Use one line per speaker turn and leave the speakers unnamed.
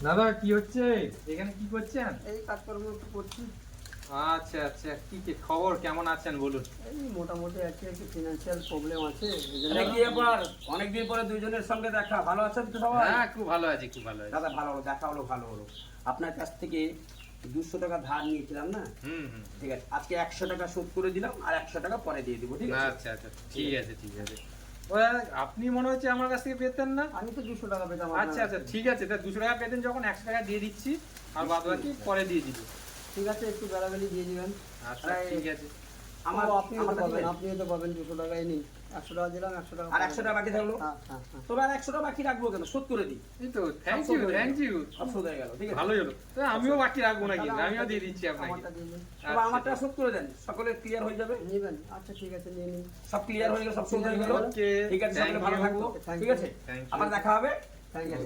দাদা কি হচ্ছে এখানে, কি করছেন?
এই কাজকর্ম একটু করছি।
আচ্ছা আচ্ছা, কি কি খবর, কেমন আছেন বলুন?
এই মোটামুটি আছে, একটু ফিনান্সিয়াল প্রবলেম আছে এই জন্য।
আরে কি ব্যাপার, অনেকদিন পরে দুইজনের সঙ্গে দেখা, ভালো আছেন তো সবাই?
হ্যাঁ খুব ভালো আছি, খুব ভালো আছি।
দাদা ভালো হলো, দেখা হলো, ভালো হলো। আপনার কাছ থেকে 200 টাকা ধার নিয়েছিলাম না?
হুম হুম।
ঠিক আছে, আজকে 100 টাকা শোধ করে দিলাম আর 100 টাকা পরে দিয়ে দিব, ঠিক আছে?
আচ্ছা আচ্ছা, ঠিক আছে ঠিক আছে। ও, আপনি মনে হচ্ছে আমার কাছ থেকে পেতেন না?
আমি তো 200 টাকা পেতাম আপনার
আচ্ছা আচ্ছা
কাছে।
ঠিক আছে, তা 200 টাকা পেতেন যখন 100 টাকা দিয়ে দিচ্ছি, আর বাদ বাকি পরে দিয়ে দিব।
ঠিক আছে, একটু বেলাবেলি দিয়ে দিবেন।
আচ্ছা ঠিক আছে।
আমার
আপনিও তো পাবেন, আপনিও তো পাবেন 200 টাকাই নিন। 100 টাকা দিলাম, 100 টাকা
আর 100 টাকা বাকি থাকলো।
হ্যাঁ হ্যাঁ হ্যাঁ।
তবে আর 100 টাকা বাকি রাখবো কেন, শোধ করে দিই।
এই তো, থ্যাংক
সব
ইউ
শোধ হয়ে
থ্যাংক
গেল।
ইউ।
সব শোধ হয়ে গেল, ঠিক আছে?
ভালোই হলো, তো আমিও বাকি রাখবো না, কিন্তু
তাহলে
আমিও
আমারটা
দিয়ে দিচ্ছি আপনাকে।
আমারটা দিয়ে দিন।
তবে
আচ্ছা,
আমারটা শোধ করে দেন, সকলের ক্লিয়ার হয়ে যাবে।
নেবেন? আচ্ছা ঠিক আছে, নিয়ে নিন।
সব ক্লিয়ার হয়ে গেল, সব শোধ হয়ে গেল।
Okay,
ঠিক আছে,
thank
সকলে ভালো
you.
থাকবো,
Thank
ঠিক
you.
আছে?
Thank you.
আবার দেখা হবে।
Thank you.